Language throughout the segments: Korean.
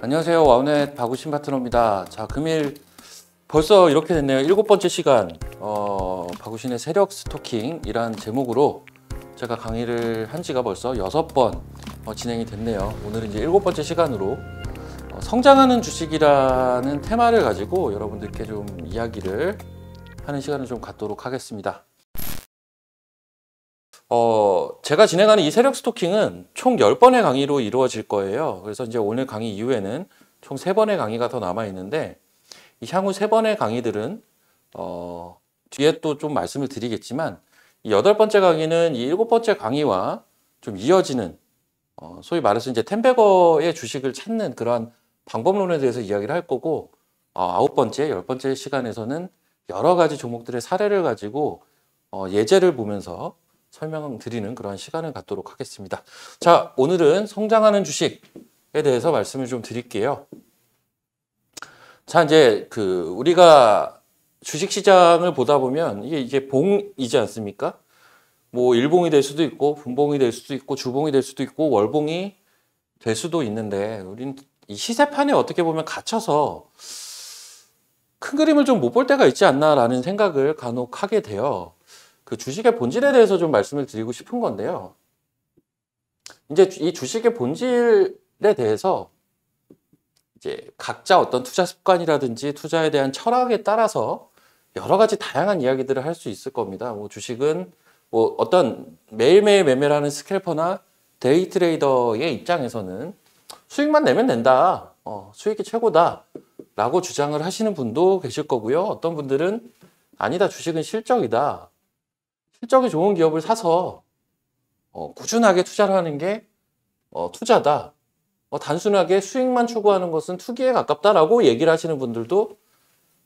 안녕하세요. 와우넷 박우신 파트너입니다. 자, 금일 벌써 이렇게 됐네요. 7번째 시간 박우신의 세력 스토킹이란 제목으로 제가 강의를 한 지가 벌써 6번 진행이 됐네요. 오늘은 이제 7번째 시간으로 성장하는 주식이라는 테마를 가지고 여러분들께 좀 이야기를 하는 시간을 좀 갖도록 하겠습니다. 제가 진행하는 이 세력 스토킹은 총 10번의 강의로 이루어질 거예요. 그래서 이제 오늘 강의 이후에는 총 3번의 강의가 더 남아 있는데, 이 향후 3번의 강의들은 뒤에 또 좀 말씀을 드리겠지만, 이 8번째 강의는 이 7번째 강의와 좀 이어지는 소위 말해서 이제 텐베거의 주식을 찾는 그러한 방법론에 대해서 이야기를 할 거고, 9번째, 10번째 시간에서는 여러 가지 종목들의 사례를 가지고 예제를 보면서 설명드리는 그런 시간을 갖도록 하겠습니다. 자, 오늘은 성장하는 주식에 대해서 말씀을 좀 드릴게요. 자, 이제 우리가 주식시장을 보다 보면 이게 봉이지 않습니까? 뭐 일봉이 될 수도 있고 분봉이 될 수도 있고 주봉이 될 수도 있고 월봉이 될 수도 있는데, 우린 이 시세판에 어떻게 보면 갇혀서 큰 그림을 좀 못 볼 때가 있지 않나라는 생각을 간혹 하게 돼요. 그 주식의 본질에 대해서 좀 말씀을 드리고 싶은 건데요. 이제 이 주식의 본질에 대해서 이제 각자 어떤 투자 습관이라든지 투자에 대한 철학에 따라서 여러 가지 다양한 이야기들을 할 수 있을 겁니다. 뭐 주식은 뭐 어떤 매일매일 매매를 하는 스캘퍼나 데이 트레이더의 입장에서는 수익만 내면 된다, 수익이 최고다 라고 주장을 하시는 분도 계실 거고요. 어떤 분들은 아니다, 주식은 실적이다, 실적이 좋은 기업을 사서 꾸준하게 투자를 하는 게 투자다, 단순하게 수익만 추구하는 것은 투기에 가깝다라고 얘기를 하시는 분들도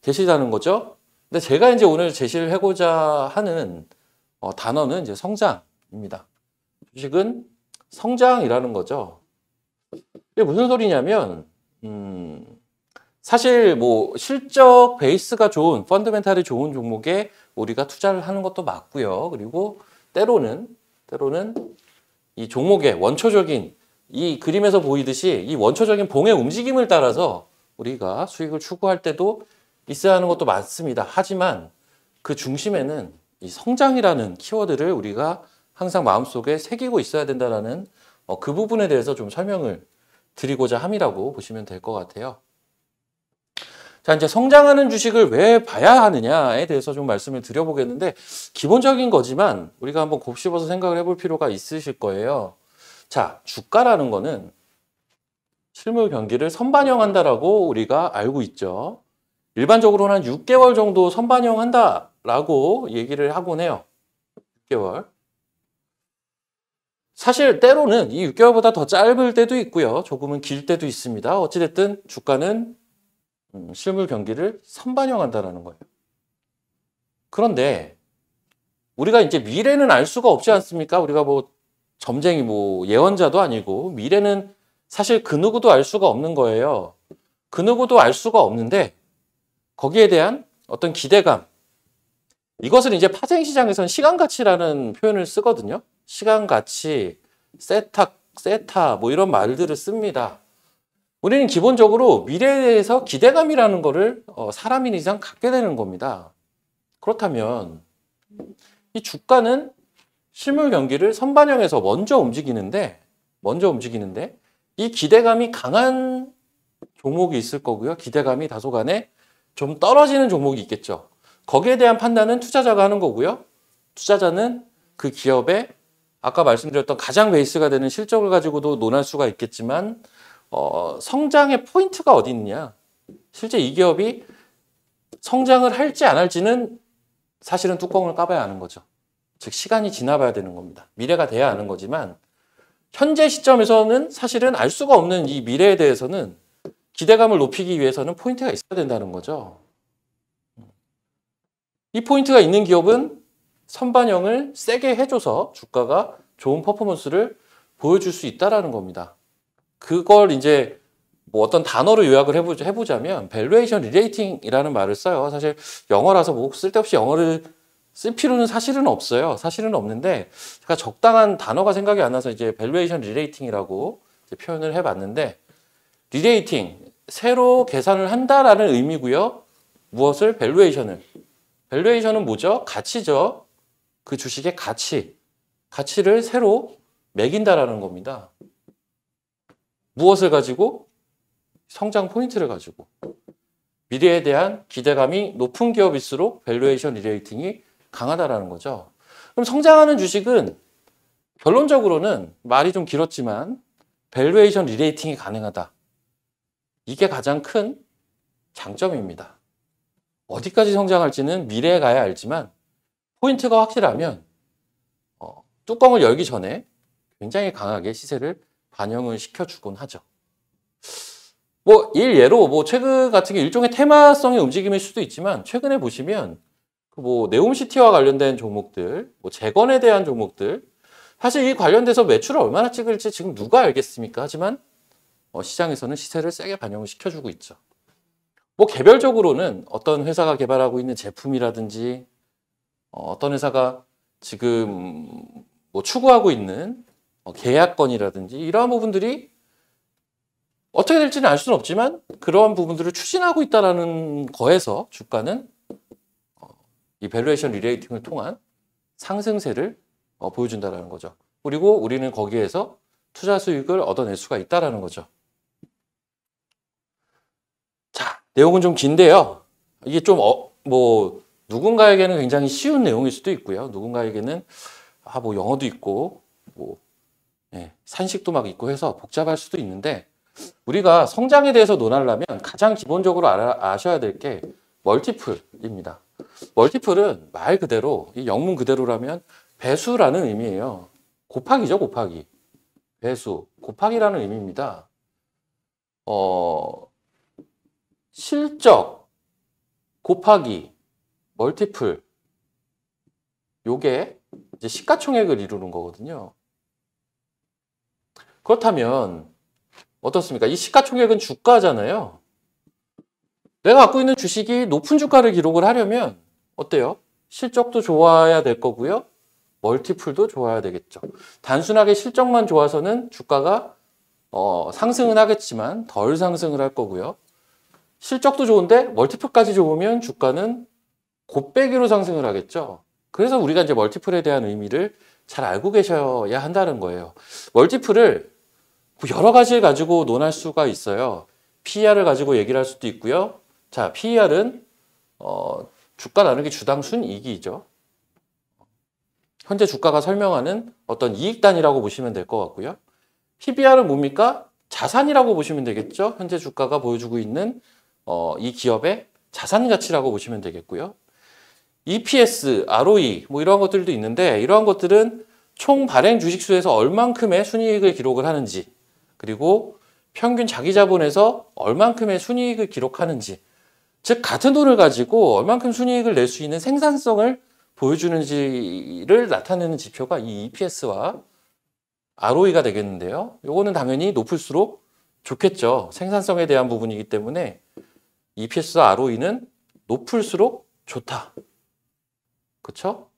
계시다는 거죠. 근데 제가 이제 오늘 제시를 해고자 하는 단어는 이제 성장입니다. 주식은 성장이라는 거죠. 이게 무슨 소리냐면, 사실 뭐 실적 베이스가 좋은, 펀더멘탈이 좋은 종목에 우리가 투자를 하는 것도 맞고요. 그리고 때로는 이 종목의 원초적인, 이 그림에서 보이듯이 이 원초적인 봉의 움직임을 따라서 우리가 수익을 추구할 때도 있어야 하는 것도 맞습니다. 하지만 그 중심에는 이 성장이라는 키워드를 우리가 항상 마음속에 새기고 있어야 된다는 그 부분에 대해서 좀 설명을 드리고자 함이라고 보시면 될 것 같아요. 자, 이제 성장하는 주식을 왜 봐야 하느냐에 대해서 좀 말씀을 드려보겠는데, 기본적인 거지만 우리가 한번 곱씹어서 생각을 해볼 필요가 있으실 거예요. 자, 주가라는 거는 실물 경기를 선반영한다라고 우리가 알고 있죠. 일반적으로는 한 6개월 정도 선반영한다라고 얘기를 하곤 해요. 6개월. 사실 때로는 이 6개월보다 더 짧을 때도 있고요. 조금은 길 때도 있습니다. 어찌됐든 주가는 실물 경기를 선반영한다라는 거예요. 그런데 우리가 이제 미래는 알 수가 없지 않습니까? 우리가 뭐 점쟁이, 뭐 예언자도 아니고, 미래는 사실 그 누구도 알 수가 없는 거예요. 그 누구도 알 수가 없는데 거기에 대한 어떤 기대감, 이것을 이제 파생시장에서는 시간가치라는 표현을 쓰거든요. 시간가치, 세타 뭐 이런 말들을 씁니다. 우리는 기본적으로 미래에 대해서 기대감이라는 거를 사람인 이상 갖게 되는 겁니다. 그렇다면 이 주가는 실물 경기를 선반영해서 먼저 움직이는데 이 기대감이 강한 종목이 있을 거고요. 기대감이 다소간에 좀 떨어지는 종목이 있겠죠. 거기에 대한 판단은 투자자가 하는 거고요. 투자자는 그 기업의 아까 말씀드렸던 가장 베이스가 되는 실적을 가지고도 논할 수가 있겠지만, 성장의 포인트가 어디 있느냐, 실제 이 기업이 성장을 할지 안 할지는 사실은 뚜껑을 까봐야 아는 거죠. 즉 시간이 지나봐야 되는 겁니다. 미래가 돼야 아는 거지만, 현재 시점에서는 사실은 알 수가 없는 이 미래에 대해서는 기대감을 높이기 위해서는 포인트가 있어야 된다는 거죠. 이 포인트가 있는 기업은 선반영을 세게 해줘서 주가가 좋은 퍼포먼스를 보여줄 수 있다는 겁니다. 그걸 이제 뭐 어떤 단어로 요약을 해보자면 밸류에이션 리레이팅이라는 말을 써요. 사실 영어라서 뭐 쓸데없이 영어를 쓸 필요는 사실은 없어요. 사실은 없는데 제가 적당한 단어가 생각이 안 나서 이제 밸류에이션 리레이팅이라고 표현을 해봤는데, 리레이팅, 새로 계산을 한다라는 의미고요. 무엇을? 밸류에이션을. 밸류에이션은 뭐죠? 가치죠. 그 주식의 가치를 새로 매긴다라는 겁니다. 무엇을 가지고? 성장 포인트를 가지고. 미래에 대한 기대감이 높은 기업일수록 밸류에이션 리레이팅이 강하다라는 거죠. 그럼 성장하는 주식은 결론적으로는 말이 좀 길었지만 밸류에이션 리레이팅이 가능하다. 이게 가장 큰 장점입니다. 어디까지 성장할지는 미래에 가야 알지만 포인트가 확실하면 뚜껑을 열기 전에 굉장히 강하게 시세를 반영을 시켜주곤 하죠. 뭐 일예로 최근 같은 게 일종의 테마성의 움직임일 수도 있지만 최근에 보시면 네옴시티와 관련된 종목들, 재건에 대한 종목들 사실 이 관련돼서 매출을 얼마나 찍을지 지금 누가 알겠습니까? 하지만 시장에서는 시세를 세게 반영을 시켜주고 있죠. 개별적으로는 어떤 회사가 개발하고 있는 제품이라든지 어떤 회사가 지금 추구하고 있는 계약건이라든지 이러한 부분들이 어떻게 될지는 알 수는 없지만 그러한 부분들을 추진하고 있다는 거에서 주가는 이 밸류에이션 리레이팅을 통한 상승세를 보여준다는 거죠. 그리고 우리는 거기에서 투자 수익을 얻어낼 수가 있다는 거죠. 자, 내용은 좀 긴데요. 이게 좀 누군가에게는 굉장히 쉬운 내용일 수도 있고요. 누군가에게는 영어도 있고 산식도 막 있고 해서 복잡할 수도 있는데 우리가 성장에 대해서 논하려면 가장 기본적으로 아셔야 될 게 멀티플입니다. 멀티플은 말 그대로 이 영문 그대로라면 배수라는 의미예요. 곱하기죠, 곱하기. 배수, 곱하기라는 의미입니다. 실적 곱하기 멀티플 요게 이제 시가총액을 이루는 거거든요. 그렇다면 어떻습니까? 이 시가총액은 주가잖아요. 내가 갖고 있는 주식이 높은 주가를 기록을 하려면 어때요? 실적도 좋아야 될 거고요. 멀티플도 좋아야 되겠죠. 단순하게 실적만 좋아서는 주가가 상승은 하겠지만 덜 상승을 할 거고요. 실적도 좋은데 멀티플까지 좋으면 주가는 곱배기로 상승을 하겠죠. 그래서 우리가 이제 멀티플에 대한 의미를 잘 알고 계셔야 한다는 거예요. 멀티플을 여러 가지를 가지고 논할 수가 있어요. PER을 가지고 얘기를 할 수도 있고요. 자, PER은 주가 나누기 주당 순이익이죠. 현재 주가가 설명하는 어떤 이익 단위라고 보시면 될 것 같고요. PBR은 뭡니까? 자산이라고 보시면 되겠죠. 현재 주가가 보여주고 있는 이 기업의 자산 가치라고 보시면 되겠고요. EPS, ROE 이런 것들도 있는데 이러한 것들은 총 발행 주식수에서 얼만큼의 순이익을 기록을 하는지 그리고 평균 자기 자본에서 얼만큼의 순이익을 기록하는지 즉 같은 돈을 가지고 얼만큼 순이익을 낼 수 있는 생산성을 보여주는지를 나타내는 지표가 이 EPS와 ROE가 되겠는데요. 요거는 당연히 높을수록 좋겠죠. 생산성에 대한 부분이기 때문에 EPS와 ROE는 높을수록 좋다. 그렇죠?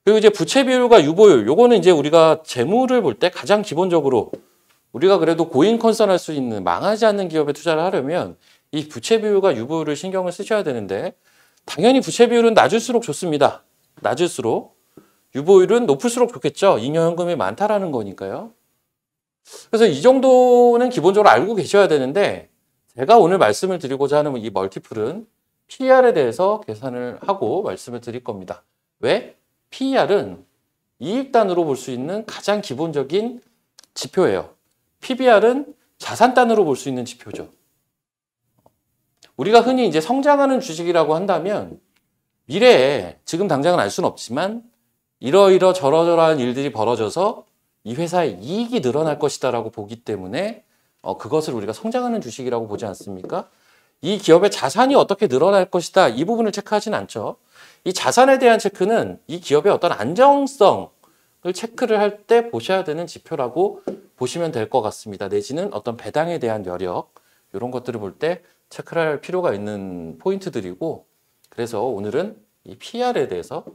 그리고 이제 부채 비율과 유보율, 요거는 이제 우리가 재무를 볼 때 가장 기본적으로 우리가 그래도 고인 컨선할 수 있는 망하지 않는 기업에 투자를 하려면 이 부채 비율과 유보율을 신경을 쓰셔야 되는데 당연히 부채 비율은 낮을수록 좋습니다. 낮을수록 유보율은 높을수록 좋겠죠. 잉여현금이 많다라는 거니까요. 그래서 이 정도는 기본적으로 알고 계셔야 되는데 제가 오늘 말씀을 드리고자 하는 이 멀티플은 PER에 대해서 계산을 하고 말씀을 드릴 겁니다. 왜? PER은 이익단으로 볼 수 있는 가장 기본적인 지표예요. PBR은 자산단으로 볼 수 있는 지표죠. 우리가 흔히 이제 성장하는 주식이라고 한다면 미래에 지금 당장은 알 수는 없지만 저러저러한 일들이 벌어져서 이 회사의 이익이 늘어날 것이다라고 보기 때문에 그것을 우리가 성장하는 주식이라고 보지 않습니까? 이 기업의 자산이 어떻게 늘어날 것이다 이 부분을 체크하진 않죠. 이 자산에 대한 체크는 이 기업의 어떤 안정성을 체크를 할 때 보셔야 되는 지표라고 보시면 될 것 같습니다. 내지는 어떤 배당에 대한 여력 이런 것들을 볼 때 체크를 할 필요가 있는 포인트들이고 그래서 오늘은 이 PER에 대해서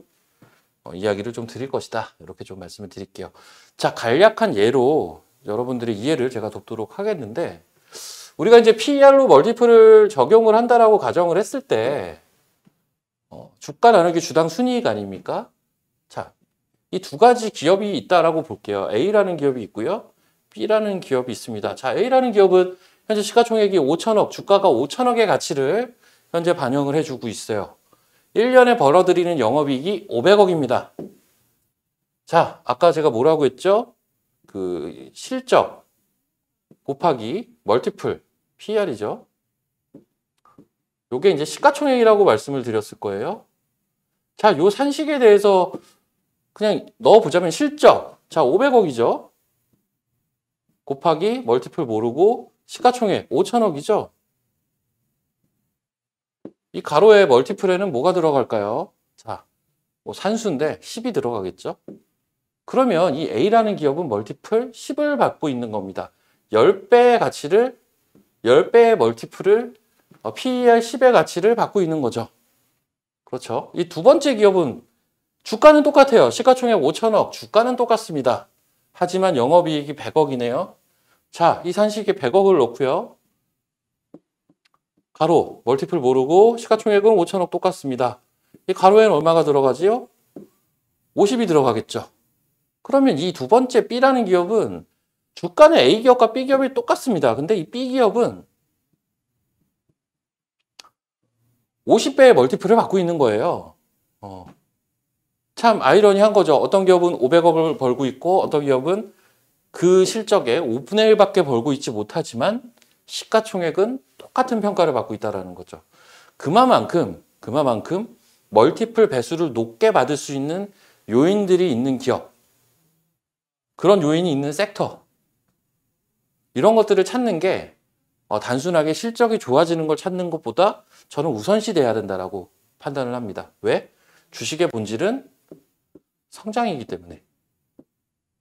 이야기를 좀 드릴 것이다. 이렇게 좀 말씀을 드릴게요. 자, 간략한 예로 여러분들의 이해를 제가 돕도록 하겠는데 우리가 이제 PER로 멀티플을 적용을 한다라고 가정을 했을 때 주가 나누기 주당 순이익 아닙니까? 자, 이 두 가지 기업이 있다라고 볼게요. A라는 기업이 있고요. B라는 기업이 있습니다. 자, A라는 기업은 현재 시가총액이 5천억, 주가가 5천억의 가치를 현재 반영을 해주고 있어요. 1년에 벌어들이는 영업이익이 500억입니다. 자, 아까 제가 뭐라고 했죠? 그 실적 곱하기 멀티플, PER이죠. 요게 이제 시가총액이라고 말씀을 드렸을 거예요. 자, 요 산식에 대해서 그냥 넣어보자면 실적. 자, 500억이죠. 곱하기 멀티플 모르고 시가총액 5천억이죠. 이 가로의 멀티플에는 뭐가 들어갈까요? 자, 뭐 산수인데 10이 들어가겠죠. 그러면 이 A라는 기업은 멀티플 10을 받고 있는 겁니다. 10배의 가치를, 10배의 멀티플을 PER 10의 가치를 받고 있는 거죠. 그렇죠. 이 두 번째 기업은 주가는 똑같아요. 시가총액 5천억, 주가는 똑같습니다. 하지만 영업이익이 100억이네요. 자, 이 산식에 100억을 넣고요. 가로, 멀티플 모르고 시가총액은 5천억 똑같습니다. 이 가로에는 얼마가 들어가지요? 50이 들어가겠죠. 그러면 이 두 번째 B라는 기업은 주가는 A기업과 B기업이 똑같습니다. 근데 이 B기업은 50배의 멀티플을 받고 있는 거예요. 참 아이러니한 거죠. 어떤 기업은 500억을 벌고 있고 어떤 기업은 그 실적의 5분의 1밖에 벌고 있지 못하지만 시가총액은 똑같은 평가를 받고 있다는 거죠. 그만큼 멀티플 배수를 높게 받을 수 있는 요인들이 있는 기업, 그런 요인이 있는 섹터, 이런 것들을 찾는 게 단순하게 실적이 좋아지는 걸 찾는 것보다 저는 우선시 돼야 된다라고 판단을 합니다. 왜? 주식의 본질은 성장이기 때문에.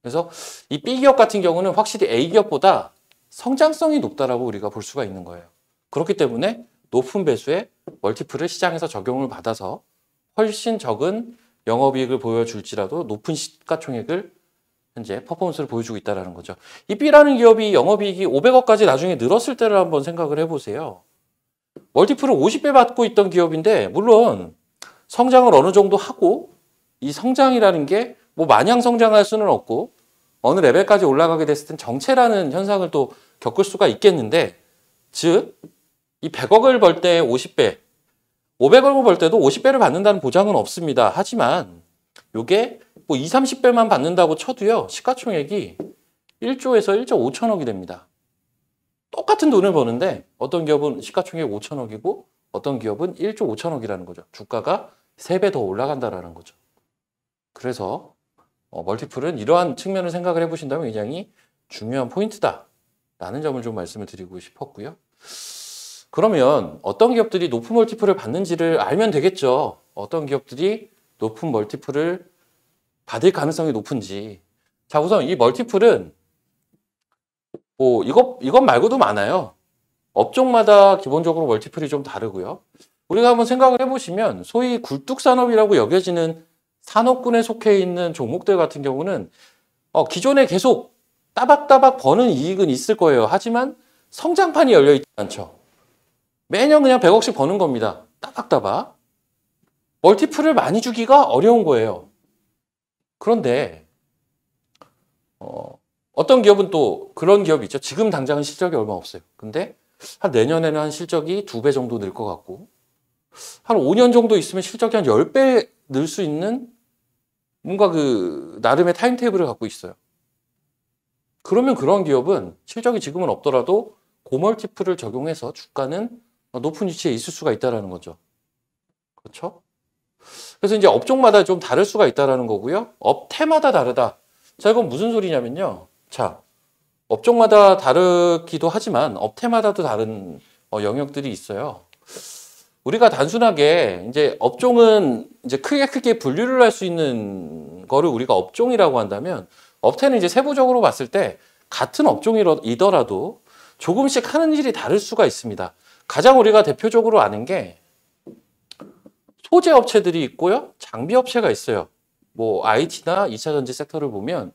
그래서 이 B기업 같은 경우는 확실히 A기업보다 성장성이 높다라고 우리가 볼 수가 있는 거예요. 그렇기 때문에 높은 배수의 멀티플을 시장에서 적용을 받아서 훨씬 적은 영업이익을 보여줄지라도 높은 시가총액을 현재 퍼포먼스를 보여주고 있다는 거죠. 이 B라는 기업이 영업이익이 500억까지 나중에 늘었을 때를 한번 생각을 해보세요. 멀티플을 50배 받고 있던 기업인데 물론 성장을 어느 정도 하고 이 성장이라는 게 뭐 마냥 성장할 수는 없고 어느 레벨까지 올라가게 됐을 땐 정체라는 현상을 또 겪을 수가 있겠는데, 즉 이 100억을 벌 때 50배, 500억을 벌 때도 50배를 받는다는 보장은 없습니다. 하지만 이게 뭐 20, 30배만 받는다고 쳐도요. 시가총액이 1조에서 1조 5천억이 됩니다. 똑같은 돈을 버는데 어떤 기업은 시가총액 5천억이고 어떤 기업은 1조 5천억이라는 거죠. 주가가 3배 더 올라간다라는 거죠. 그래서 멀티플은 이러한 측면을 생각을 해보신다면 굉장히 중요한 포인트다라는 점을 좀 말씀을 드리고 싶었고요. 그러면 어떤 기업들이 높은 멀티플을 받는지를 알면 되겠죠. 어떤 기업들이 높은 멀티플을 받을 가능성이 높은지. 자, 우선 이 멀티플은 뭐 이것 말고도 많아요. 업종마다 기본적으로 멀티플이 좀 다르고요. 우리가 한번 생각을 해보시면 소위 굴뚝산업이라고 여겨지는 산업군에 속해 있는 종목들 같은 경우는 기존에 계속 따박따박 버는 이익은 있을 거예요. 하지만 성장판이 열려있지 않죠. 매년 그냥 100억씩 버는 겁니다. 따박따박. 멀티플을 많이 주기가 어려운 거예요. 그런데 어떤 기업은 또 그런 기업이 있죠. 지금 당장은 실적이 얼마 없어요. 근데 한 내년에는 한 실적이 2배 정도 늘 것 같고 한 5년 정도 있으면 실적이 한 10배 늘 수 있는 뭔가 그 나름의 타임테이블을 갖고 있어요. 그러면 그런 기업은 실적이 지금은 없더라도 고멀티플을 적용해서 주가는 높은 위치에 있을 수가 있다는 거죠. 그렇죠? 그래서 이제 업종마다 좀 다를 수가 있다는 거고요. 업태마다 다르다. 자, 이건 무슨 소리냐면요. 자, 업종마다 다르기도 하지만 업태마다도 다른 영역들이 있어요. 우리가 단순하게 이제 업종은 이제 크게 분류를 할 수 있는 거를 우리가 업종이라고 한다면 업태는 이제 세부적으로 봤을 때 같은 업종이더라도 조금씩 하는 일이 다를 수가 있습니다. 가장 우리가 대표적으로 아는 게 소재 업체들이 있고요. 장비 업체가 있어요. 뭐 IT나 2차 전지 섹터를 보면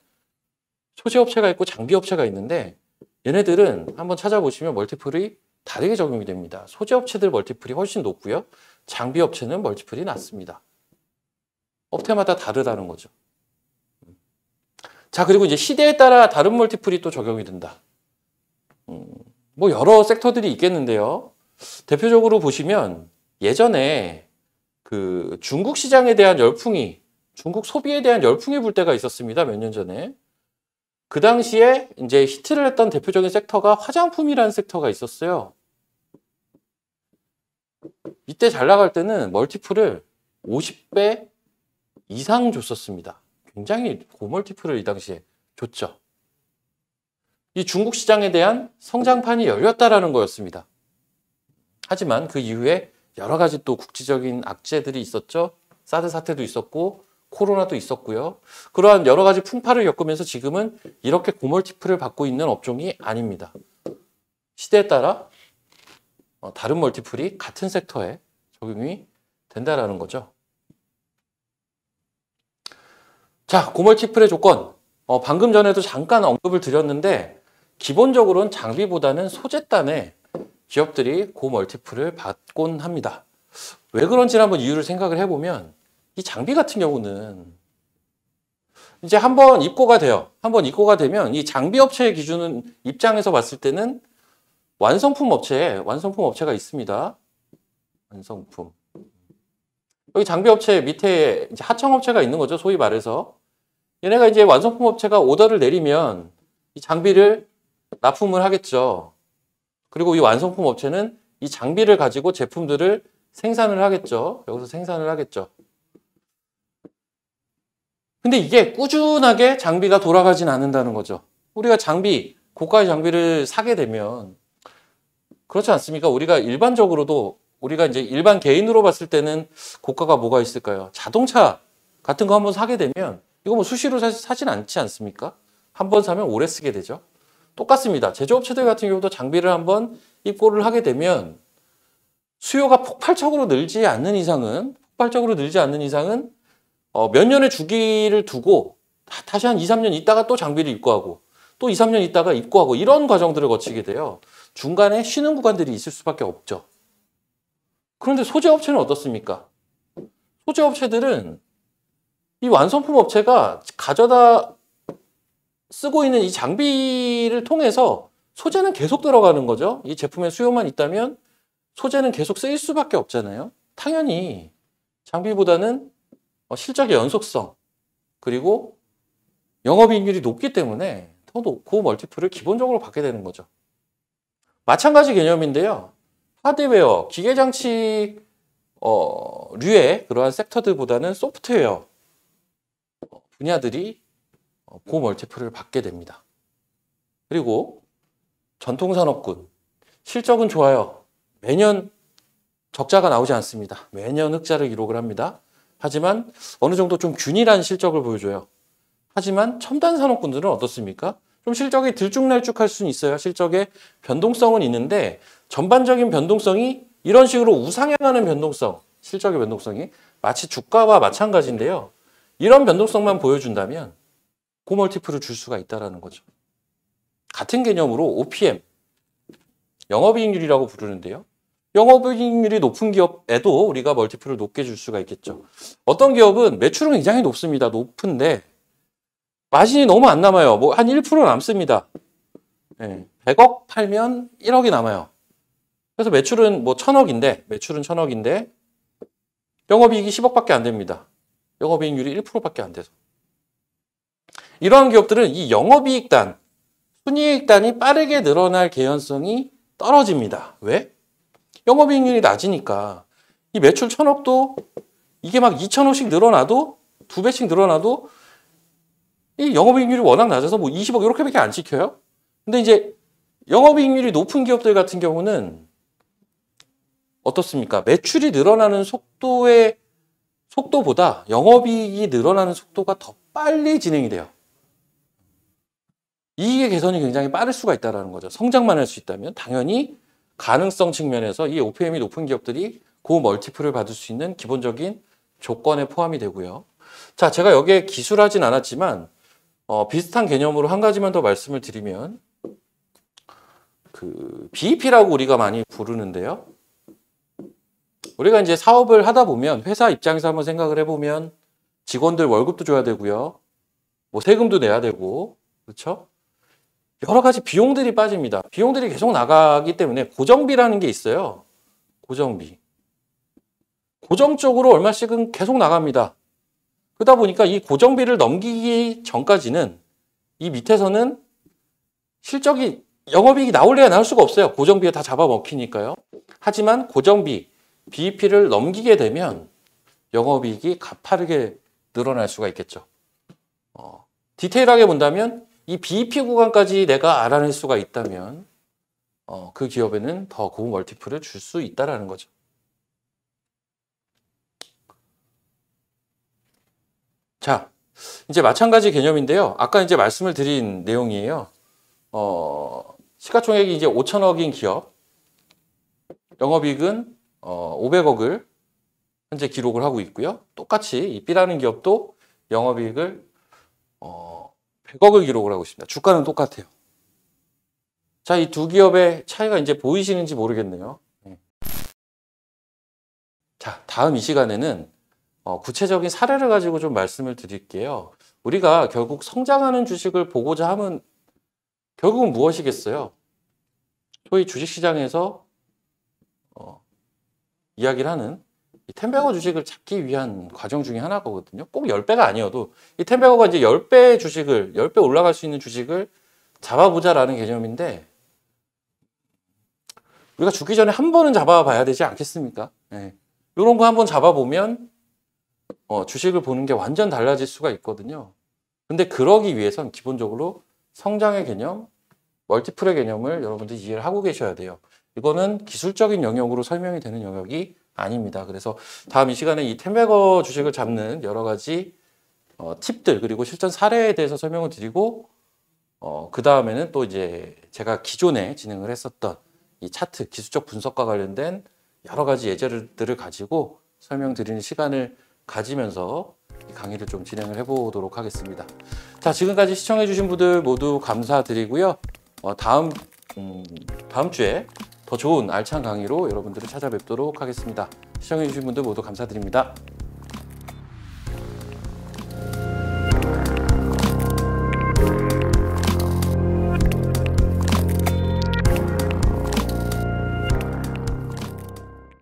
소재 업체가 있고 장비 업체가 있는데 얘네들은 한번 찾아보시면 멀티플이 다르게 적용이 됩니다. 소재 업체들 멀티플이 훨씬 높고요. 장비 업체는 멀티플이 낮습니다. 업체마다 다르다는 거죠. 자, 그리고 이제 시대에 따라 다른 멀티플이 또 적용이 된다. 뭐 여러 섹터들이 있겠는데요. 대표적으로 보시면 예전에 그 중국 시장에 대한 열풍이, 중국 소비에 대한 열풍이 불 때가 있었습니다. 몇 년 전에. 그 당시에 이제 히트를 했던 대표적인 섹터가 화장품이라는 섹터가 있었어요. 이때 잘 나갈 때는 멀티플을 50배 이상 줬었습니다. 굉장히 고멀티플을 이 당시에 줬죠. 이 중국 시장에 대한 성장판이 열렸다라는 거였습니다. 하지만 그 이후에 여러 가지 또 국제적인 악재들이 있었죠. 사드 사태도 있었고 코로나도 있었고요. 그러한 여러 가지 풍파를 겪으면서 지금은 이렇게 고멀티플을 받고 있는 업종이 아닙니다. 시대에 따라 다른 멀티플이 같은 섹터에 적용이 된다라는 거죠. 자, 고멀티플의 조건. 방금 전에도 잠깐 언급을 드렸는데 기본적으로는 장비보다는 소재단에 기업들이 고멀티플을 받곤 합니다. 왜 그런지 한번 이유를 생각을 해보면 이 장비 같은 경우는 이제 한번 입고가 돼요. 한번 입고가 되면 이 장비 업체의 기준은 입장에서 봤을 때는 완성품 업체가 있습니다. 완성품. 여기 장비 업체 밑에 이제 하청 업체가 있는 거죠. 소위 말해서. 얘네가 이제 완성품 업체가 오더를 내리면 이 장비를 납품을 하겠죠. 그리고 이 완성품 업체는 이 장비를 가지고 제품들을 생산을 하겠죠. 여기서 생산을 하겠죠. 근데 이게 꾸준하게 장비가 돌아가진 않는다는 거죠. 우리가 고가의 장비를 사게 되면 그렇지 않습니까? 우리가 일반적으로도 우리가 이제 일반 개인으로 봤을 때는 고가가 뭐가 있을까요? 자동차 같은 거 한번 사게 되면 이거 뭐 수시로 사진 않지 않습니까? 한번 사면 오래 쓰게 되죠. 똑같습니다. 제조업체들 같은 경우도 장비를 한번 입고를 하게 되면 수요가 폭발적으로 늘지 않는 이상은 몇 년의 주기를 두고 다시 한 2, 3년 있다가 또 장비를 입고하고 또 2, 3년 있다가 입고하고 이런 과정들을 거치게 돼요. 중간에 쉬는 구간들이 있을 수밖에 없죠. 그런데 소재업체는 어떻습니까? 소재업체들은 이 완성품 업체가 가져다 쓰고 있는 이 장비를 통해서 소재는 계속 들어가는 거죠. 이 제품의 수요만 있다면 소재는 계속 쓰일 수밖에 없잖아요. 당연히 장비보다는 실적의 연속성 그리고 영업이익률이 높기 때문에 더 높고 멀티플을 기본적으로 받게 되는 거죠. 마찬가지 개념인데요. 하드웨어, 기계장치 류의 그러한 섹터들보다는 소프트웨어 분야들이 고멀티플을 받게 됩니다. 그리고 전통산업군, 실적은 좋아요. 매년 적자가 나오지 않습니다. 매년 흑자를 기록을 합니다. 하지만 어느 정도 좀 균일한 실적을 보여줘요. 하지만 첨단 산업군들은 어떻습니까? 좀 실적이 들쭉날쭉할 수는 있어요. 실적의 변동성은 있는데 전반적인 변동성이 이런 식으로 우상향하는 변동성, 실적의 변동성이 마치 주가와 마찬가지인데요. 이런 변동성만 보여준다면 고멀티플을 줄 수가 있다는 거죠. 같은 개념으로 OPM, 영업이익률이라고 부르는데요. 영업이익률이 높은 기업에도 우리가 멀티플을 높게 줄 수가 있겠죠. 어떤 기업은 매출은 굉장히 높습니다. 높은데 마진이 너무 안 남아요. 뭐 한 1% 남습니다. 100억 팔면 1억이 남아요. 그래서 매출은 뭐 1000억인데 영업이익이 10억밖에 안 됩니다. 영업이익률이 1%밖에 안 돼서. 이러한 기업들은 이 영업이익단, 순이익단이 빠르게 늘어날 개연성이 떨어집니다. 왜? 영업이익률이 낮으니까 이 매출 1000억도 이게 막 2000억씩 늘어나도 2배씩 늘어나도 이 영업이익률이 워낙 낮아서 뭐 20억 이렇게밖에 안 찍혀요. 근데 이제 영업이익률이 높은 기업들 같은 경우는 어떻습니까? 매출이 늘어나는 속도보다 영업이익이 늘어나는 속도가 더 빨리 진행이 돼요. 이익의 개선이 굉장히 빠를 수가 있다는 거죠. 성장만 할 수 있다면 당연히 가능성 측면에서 이 OPM이 높은 기업들이 고멀티플을 받을 수 있는 기본적인 조건에 포함이 되고요. 자, 제가 여기에 기술하진 않았지만 비슷한 개념으로 한 가지만 더 말씀을 드리면 그 BEP라고 우리가 많이 부르는데요. 우리가 이제 사업을 하다 보면 회사 입장에서 한번 생각을 해보면 직원들 월급도 줘야 되고요. 뭐 세금도 내야 되고, 그렇죠? 여러 가지 비용들이 빠집니다. 비용들이 계속 나가기 때문에 고정비라는 게 있어요. 고정비. 고정적으로 얼마씩은 계속 나갑니다. 그러다 보니까 이 고정비를 넘기기 전까지는 이 밑에서는 실적이 영업이익이 나올래야 나올 수가 없어요. 고정비에 다 잡아먹히니까요. 하지만 고정비, BEP를 넘기게 되면 영업이익이 가파르게 늘어날 수가 있겠죠. 디테일하게 본다면 이 BEP 구간까지 내가 알아낼 수가 있다면 그 기업에는 더 고급 멀티플을 줄 수 있다는 거죠. 자, 이제 마찬가지 개념인데요. 아까 이제 말씀을 드린 내용이에요. 시가총액이 이제 5천억인 기업, 영업이익은 500억을 현재 기록을 하고 있고요. 똑같이 이 B라는 기업도 영업이익을 100억을 기록을 하고 있습니다. 주가는 똑같아요. 자, 이 두 기업의 차이가 이제 보이시는지 모르겠네요. 자, 다음 이 시간에는 구체적인 사례를 가지고 좀 말씀을 드릴게요. 우리가 결국 성장하는 주식을 보고자 하면 결국은 무엇이겠어요? 소위 주식시장에서 이야기를 하는 이 10배거 주식을 찾기 위한 과정 중에 하나거든요. 꼭 10배가 아니어도 이 10배거가 이제 10배 주식을, 10배 올라갈 수 있는 주식을 잡아보자라는 개념인데 우리가 죽기 전에 한 번은 잡아봐야 되지 않겠습니까? 네. 이런 거 한번 잡아보면 주식을 보는 게 완전 달라질 수가 있거든요. 근데 그러기 위해선 기본적으로 성장의 개념, 멀티플의 개념을 여러분들이 이해를 하고 계셔야 돼요. 이거는 기술적인 영역으로 설명이 되는 영역이 아닙니다. 그래서 다음 이 시간에 이 10배거 주식을 잡는 여러 가지 팁들 그리고 실전 사례에 대해서 설명을 드리고 그 다음에는 또 이제 제가 기존에 진행을 했었던 이 차트 기술적 분석과 관련된 여러 가지 예제들을 가지고 설명드리는 시간을 가지면서 이 강의를 좀 진행을 해보도록 하겠습니다. 자, 지금까지 시청해주신 분들 모두 감사드리고요. 다음 주에 더 좋은 알찬 강의로 여러분들을 찾아뵙도록 하겠습니다. 시청해주신 분들 모두 감사드립니다.